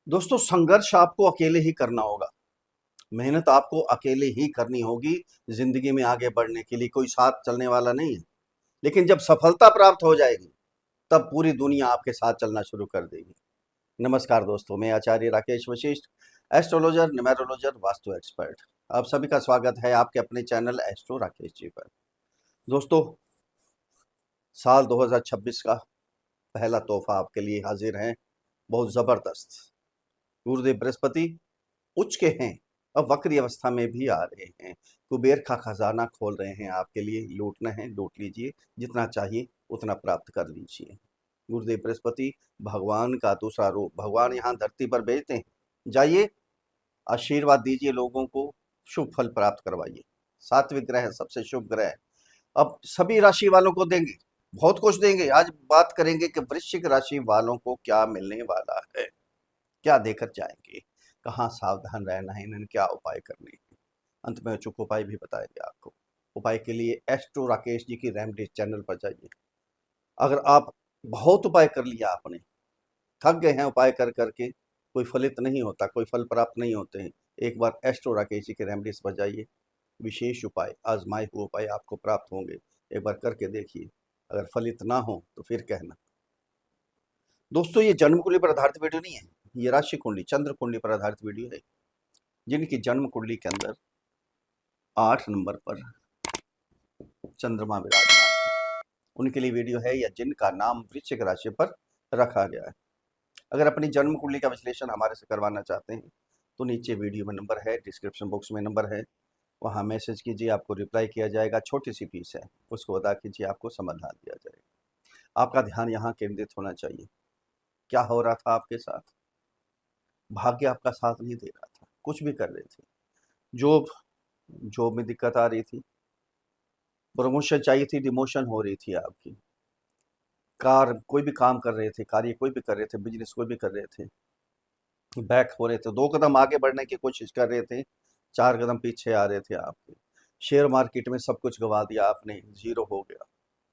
दोस्तों, संघर्ष आपको अकेले ही करना होगा। मेहनत आपको अकेले ही करनी होगी। जिंदगी में आगे बढ़ने के लिए कोई साथ चलने वाला नहीं है। लेकिन जब सफलता प्राप्त हो जाएगी, तब पूरी दुनिया आपके साथ चलना शुरू कर देगी। नमस्कार दोस्तों, मैं आचार्य राकेश वशिष्ठ, एस्ट्रोलॉजर, न्यूमेरोलॉजर, वास्तु एक्सपर्ट। आप सभी का स्वागत है आपके अपने चैनल एस्ट्रो राकेश जी पर। दोस्तों, साल 2026 का पहला तोहफा आपके लिए हाजिर है। बहुत जबरदस्त। गुरुदेव बृहस्पति उच्च के हैं, अब वक्री अवस्था में भी आ रहे हैं। कुबेर का खजाना खोल रहे हैं आपके लिए। लूटना है लूट लीजिए, जितना चाहिए उतना प्राप्त कर लीजिए। गुरुदेव बृहस्पति भगवान का दूसरा रूप, भगवान यहाँ धरती पर भेजते हैं। जाइए, आशीर्वाद दीजिए लोगों को, शुभ फल प्राप्त करवाइए। सात्विक ग्रह सबसे शुभ ग्रह। अब सभी राशि वालों को देंगे, बहुत कुछ देंगे। आज बात करेंगे कि वृश्चिक राशि वालों को क्या मिलने वाला है, क्या देकर जाएंगे, कहाँ सावधान रहना है, इन्हें क्या उपाय करने हैं। अंत में अचूक उपाय भी बताएंगे आपको। उपाय के लिए एस्ट्रो राकेश जी की रेमेडी चैनल पर जाइए। अगर आप बहुत उपाय कर लिया, आपने थक गए हैं उपाय कर करके, कोई फलित नहीं होता, कोई फल प्राप्त नहीं होते हैं, एक बार एस्ट्रो राकेश जी के रेमेडीज पर जाइए। विशेष उपाय, आजमाए हुए उपाय आपको प्राप्त होंगे। एक बार करके देखिए, अगर फलित ना हो तो फिर कहना। दोस्तों, ये जन्म कुंडली पर आधारित वीडियो नहीं है, ये राशि कुंडली, चंद्र कुंडली पर आधारित वीडियो है। जिनकी जन्म कुंडली के अंदर 8 नंबर पर चंद्रमा विराजमान है, उनके लिए वीडियो है, या जिनका नाम वृश्चिक राशि पर रखा गया है। अगर अपनी जन्म कुंडली का विश्लेषण हमारे से करवाना चाहते हैं तो नीचे वीडियो में नंबर है, डिस्क्रिप्शन बॉक्स में नंबर है, वहाँ मैसेज कीजिए, आपको रिप्लाई किया जाएगा। छोटी सी फीस है, उसको अदा कीजिए, आपको समाधान दिया जाएगा। आपका ध्यान यहाँ केंद्रित होना चाहिए। क्या हो रहा था आपके साथ? भाग्य आपका साथ नहीं दे रहा था, कुछ भी कर रहे थे। जॉब जॉब में दिक्कत आ रही थी, प्रमोशन चाहिए थी, डिमोशन हो रही थी आपकी। कोई भी काम कर रहे थे, कार्य कोई भी कर रहे थे, बिजनेस कोई भी कर रहे थे, बैक हो रहे थे। 2 कदम आगे बढ़ने की कोशिश कर रहे थे, 4 कदम पीछे आ रहे थे आपके। शेयर मार्केट में सब कुछ गवा दिया आपने, ज़ीरो हो गया,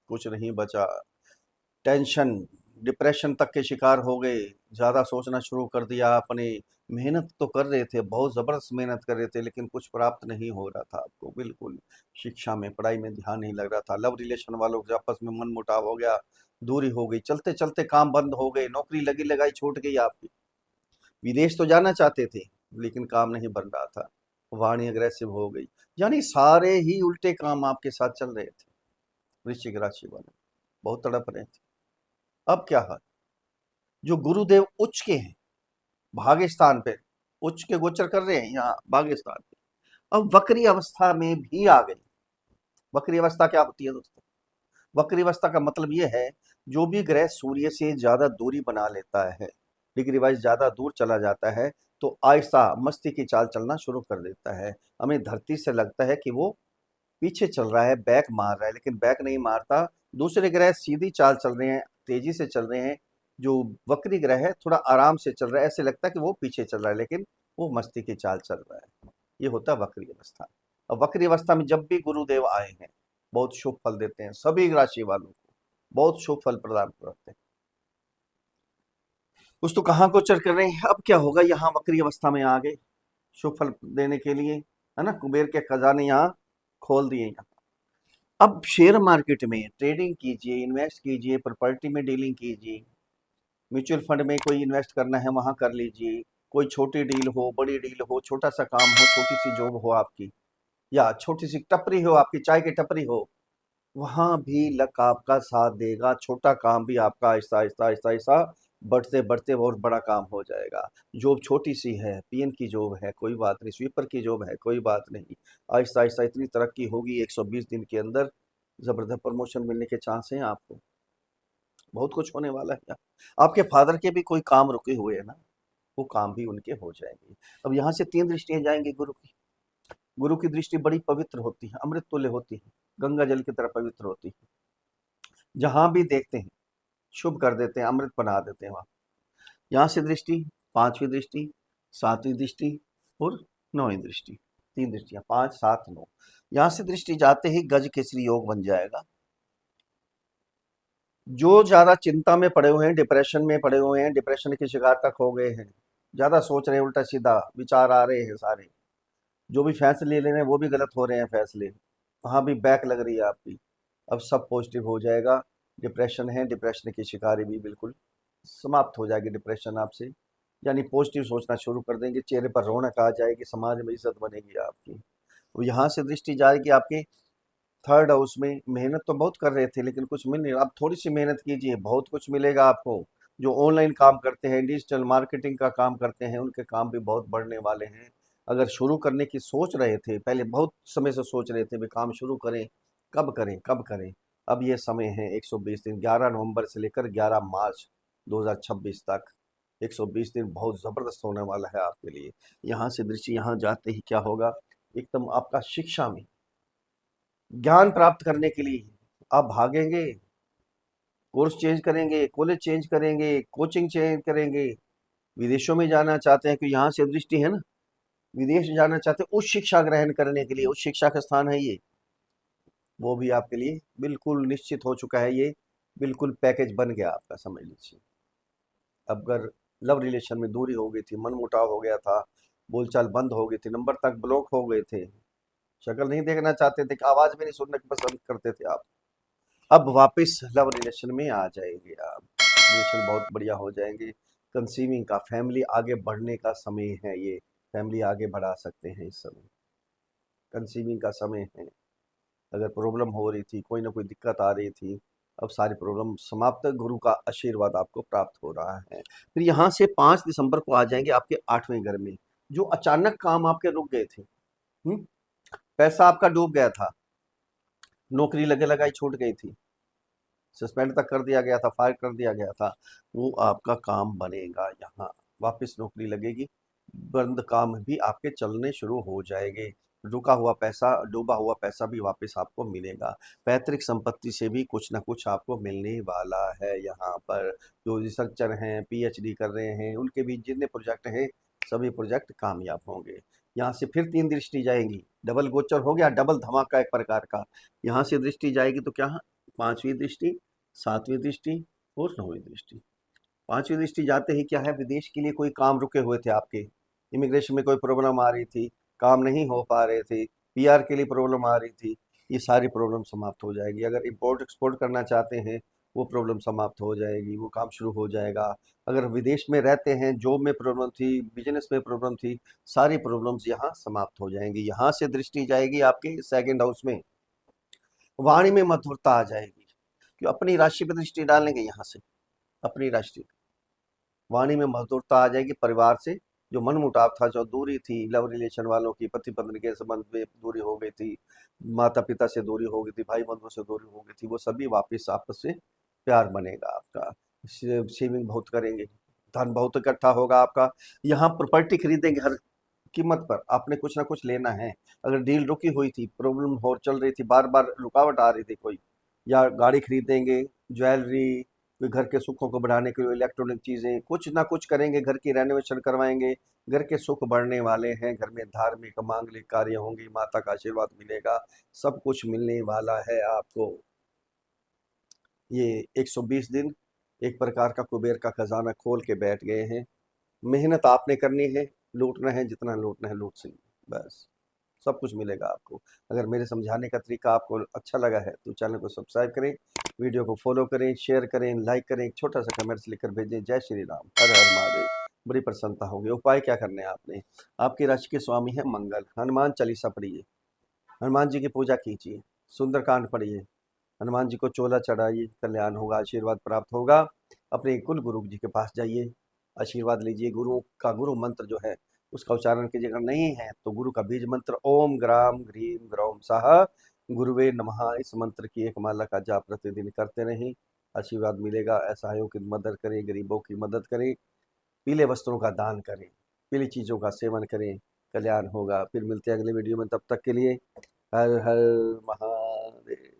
कुछ नहीं बचा। टेंशन, डिप्रेशन तक के शिकार हो गए, ज़्यादा सोचना शुरू कर दिया आपने। मेहनत तो कर रहे थे, बहुत ज़बरदस्त मेहनत कर रहे थे, लेकिन कुछ प्राप्त नहीं हो रहा था आपको बिल्कुल। शिक्षा में, पढ़ाई में ध्यान नहीं लग रहा था। लव रिलेशन वालों के आपस में मनमुटाव हो गया, दूरी हो गई, चलते चलते काम बंद हो गए, नौकरी लगी लगाई छूट गई आपकी। विदेश तो जाना चाहते थे, लेकिन काम नहीं बन रहा था। वाणी अग्रेसिव हो गई, यानी सारे ही उल्टे काम आपके साथ चल रहे थे। वृश्चिक राशि वाले बहुत तड़प रहे थे। अब क्या है, जो गुरुदेव उच्च के हैं, भाग्य स्थान पे उच्च के गोचर कर रहे हैं यहाँ भाग्य स्थान पे, अब वक्री अवस्था में भी आ गई। वक्री अवस्था क्या होती है दोस्तों? वक्री अवस्था का मतलब ये है, जो भी ग्रह सूर्य से ज्यादा दूरी बना लेता है, डिग्री वाइज ज्यादा दूर चला जाता है, तो आहिस्ता मस्ती की चाल चलना शुरू कर देता है। हमें धरती से लगता है कि वो पीछे चल रहा है, बैक मार रहा है, लेकिन बैक नहीं मारता। दूसरे ग्रह सीधी चाल चल रहे हैं, तेजी से चल रहे हैं। जो वक्री ग्रह है थोड़ा आराम से चल रहा है, ऐसे लगता है कि वो पीछे चल रहा है, लेकिन वो मस्ती की चाल चल रहा है। ये होता है वक्री अवस्था। अब वक्री अवस्था में जब भी गुरुदेव आए हैं, बहुत शुभ फल देते हैं सभी राशि वालों को, बहुत शुभ फल प्रदान करते हैं। कुछ तो कहाँ गोचर कर रहे हैं, अब क्या होगा, यहाँ वक्री अवस्था में आ गए शुभ फल देने के लिए, है ना। कुबेर के खजाने यहाँ खोल दिए। अब शेयर मार्केट में ट्रेडिंग कीजिए, इन्वेस्ट कीजिए, प्रॉपर्टी में डीलिंग कीजिए, म्यूचुअल फंड में कोई इन्वेस्ट करना है वहां कर लीजिए। कोई छोटी डील हो, बड़ी डील हो, छोटा सा काम हो, छोटी सी जॉब हो आपकी, या छोटी सी टपरी हो आपकी, चाय की टपरी हो, वहां भी लक आपका साथ देगा। छोटा काम भी आपका आहिस्ता आहिस्ता आहिस्ता आहिस्ता बढ़ते बढ़ते बहुत बड़ा काम हो जाएगा। जॉब छोटी सी है, पीएन की जॉब है, कोई बात नहीं, स्वीपर की जॉब है, कोई बात नहीं, आहिस्ता आहिस्ता इतनी तरक्की होगी, 120 दिन के अंदर जबरदस्त प्रमोशन मिलने के चांस हैं आपको। बहुत कुछ होने वाला है। आपके फादर के भी कोई काम रुके हुए हैं ना, वो काम भी उनके हो जाएंगे। अब यहाँ से 3 दृष्टियां जाएंगी गुरु की। गुरु की दृष्टि बड़ी पवित्र होती है, अमृत तुल्य होती है, गंगा जल की तरह पवित्र होती है। जहां भी देखते हैं शुभ कर देते हैं, अमृत बना देते हैं वहां। यहाँ से दृष्टि, 5वीं दृष्टि, 7वीं दृष्टि और 9वीं दृष्टि, 3 दृष्टियां, 5, 7, 9। यहाँ से दृष्टि जाते ही गज केसरी योग बन जाएगा। जो ज्यादा चिंता में पड़े हुए हैं, डिप्रेशन में पड़े हुए हैं, डिप्रेशन के शिकार तक हो गए हैं, ज़्यादा सोच रहे हैं, उल्टा सीधा विचार आ रहे हैं सारे, जो भी फैसले ले रहे हैं वो भी गलत हो रहे हैं फैसले, वहाँ भी बैक लग रही है आपकी। अब सब पॉजिटिव हो जाएगा। डिप्रेशन है, डिप्रेशन की शिकारी भी बिल्कुल समाप्त हो जाएगी डिप्रेशन आपसे, यानी पॉजिटिव सोचना शुरू कर देंगे, चेहरे पर रौनक आ जाएगी, समाज में इज्जत बनेगी आपकी। तो यहाँ से दृष्टि जाएगी आपके थर्ड हाउस में। मेहनत तो बहुत कर रहे थे लेकिन कुछ मिल नहीं, अब थोड़ी सी मेहनत कीजिए, बहुत कुछ मिलेगा आपको। जो ऑनलाइन काम करते हैं, डिजिटल मार्केटिंग का काम करते हैं, उनके काम भी बहुत बढ़ने वाले हैं। अगर शुरू करने की सोच रहे थे, पहले बहुत समय से सोच रहे थे भी काम शुरू करें, कब करें कब करें, अब ये समय है 120 दिन, 11 नवंबर से लेकर 11 मार्च 2026 तक 120 दिन बहुत ज़बरदस्त होने वाला है आपके लिए। यहाँ से दृष्टि, यहाँ जाते ही क्या होगा, एकदम आपका शिक्षा में ज्ञान प्राप्त करने के लिए आप भागेंगे, कोर्स चेंज करेंगे, कॉलेज चेंज करेंगे, कोचिंग चेंज करेंगे, विदेशों में जाना चाहते हैं, क्योंकि यहाँ से दृष्टि है ना, विदेश जाना चाहते हैं उच्च शिक्षा ग्रहण करने के लिए, उच्च शिक्षा का स्थान है ये, वो भी आपके लिए बिल्कुल निश्चित हो चुका है, ये बिल्कुल पैकेज बन गया आपका, समझ लीजिए। अब अगर लव रिलेशन में दूरी हो गई थी, मनमुटाव हो गया था, बोलचाल बंद हो गई थी, नंबर तक ब्लॉक हो गए थे, शक्ल नहीं देखना चाहते थे, आवाज भी नहीं सुनना पसंद करते थे आप, अब वापस लव रिलेशन में आ जाएंगे आप, रिलेशन बहुत बढ़िया हो जाएंगे। कंसीविंग का, फैमिली आगे बढ़ने का समय है ये, फैमिली आगे बढ़ा सकते हैं इस समय, कंसीविंग का समय है। अगर प्रॉब्लम हो रही थी, कोई ना कोई दिक्कत आ रही थी, अब सारी प्रॉब्लम समाप्त, गुरु का आशीर्वाद आपको प्राप्त हो रहा है। फिर यहाँ से 5 दिसंबर को आ जाएंगे आपके 8वें घर में। जो अचानक काम आपके रुक गए थे, पैसा आपका डूब गया था, नौकरी लगे लगाई छूट गई थी, सस्पेंड तक कर दिया गया था, फायर कर दिया गया था, वो आपका काम बनेगा, यहाँ वापस नौकरी लगेगी, बंद काम भी आपके चलने शुरू हो जाएंगे, रुका हुआ पैसा, डूबा हुआ पैसा भी वापस आपको मिलेगा, पैतृक संपत्ति से भी कुछ ना कुछ आपको मिलने वाला है। यहाँ पर जो रिसर्चर हैं, पीएचडी कर रहे हैं, उनके भी जितने प्रोजेक्ट हैं, सभी प्रोजेक्ट कामयाब होंगे। यहाँ से फिर 3 दृष्टि जाएंगी, डबल गोचर हो गया, डबल धमाका एक प्रकार का। यहाँ से दृष्टि जाएगी तो क्या, 5वीं दृष्टि, 7वीं दृष्टि और 9वीं दृष्टि। 5वीं दृष्टि जाते ही क्या है, विदेश के लिए कोई काम रुके हुए थे आपके, इमिग्रेशन में कोई प्रॉब्लम आ रही थी, काम नहीं हो पा रहे थे, पीआर के लिए प्रॉब्लम आ रही थी, ये सारी प्रॉब्लम समाप्त हो जाएगी। अगर इंपोर्ट एक्सपोर्ट करना चाहते हैं, वो प्रॉब्लम समाप्त हो जाएगी, वो काम शुरू हो जाएगा। अगर विदेश में रहते हैं, जॉब में प्रॉब्लम थी, बिजनेस में प्रॉब्लम थी, सारी प्रॉब्लम्स यहाँ समाप्त हो जाएंगी। यहाँ से दृष्टि जाएगी आपके सेकंड हाउस में, वाणी में मधुरता आ जाएगी, कि अपनी राशि पर दृष्टि डालेंगे यहाँ से, अपनी राशि, वाणी में मधुरता आ जाएगी। परिवार से जो मनमुटाव था, जो दूरी थी, लव रिलेशन वालों की, पति पत्नी के संबंध में दूरी हो गई थी, माता पिता से दूरी हो गई थी, भाई बंधुओं से दूरी हो गई थी, वो सभी वापस आपस से प्यार बनेगा आपका। सेविंग बहुत करेंगे, धन बहुत इकट्ठा होगा आपका। यहाँ प्रॉपर्टी खरीदेंगे, हर कीमत पर आपने कुछ ना कुछ लेना है। अगर डील रुकी हुई थी, प्रॉब्लम हो चल रही थी, बार बार रुकावट आ रही थी कोई, या गाड़ी खरीदेंगे, ज्वेलरी, कोई घर के सुखों को बढ़ाने के लिए इलेक्ट्रॉनिक चीज़ें, कुछ ना कुछ करेंगे, घर की रेनोवेशन करवाएंगे, घर के सुख बढ़ने वाले हैं, घर में धार्मिक मांगलिक कार्य होंगे, माता का आशीर्वाद मिलेगा, सब कुछ मिलने वाला है आपको। ये 120 दिन एक प्रकार का कुबेर का खजाना खोल के बैठ गए हैं। मेहनत आपने करनी है, लूटना है, जितना लूटना है लूट सही, बस सब कुछ मिलेगा आपको। अगर मेरे समझाने का तरीका आपको अच्छा लगा है तो चैनल को सब्सक्राइब करें, वीडियो को फॉलो करें, शेयर करें, लाइक करें, एक छोटा सा कमेंट्स लिखकर भेजें। जय श्री राम, हर हर महादेव। बड़ी प्रसन्नता होगी। उपाय क्या करने हैं आपने, आपकी राशि के स्वामी है मंगल, हनुमान चालीसा पढ़िए, हनुमान जी की पूजा कीजिए, सुंदरकांड पढ़िए, हनुमान जी को चोला चढ़ाइए, कल्याण होगा, आशीर्वाद प्राप्त होगा। अपने कुल गुरु जी के पास जाइए, आशीर्वाद लीजिए। गुरु का गुरु मंत्र जो है उसका उच्चारण कीजिए, अगर नहीं है तो गुरु का बीज मंत्र ओम ग्राम ग्रीम ग्रौम साहा गुरुवे नमः, इस मंत्र की एक माला का जाप प्रतिदिन करते रहें, आशीर्वाद मिलेगा। असहायों की मदद करें, गरीबों की मदद करें, पीले वस्त्रों का दान करें, पीली चीज़ों का सेवन करें, कल्याण होगा। फिर मिलते हैं अगले वीडियो में, तब तक के लिए हर हर महादेव।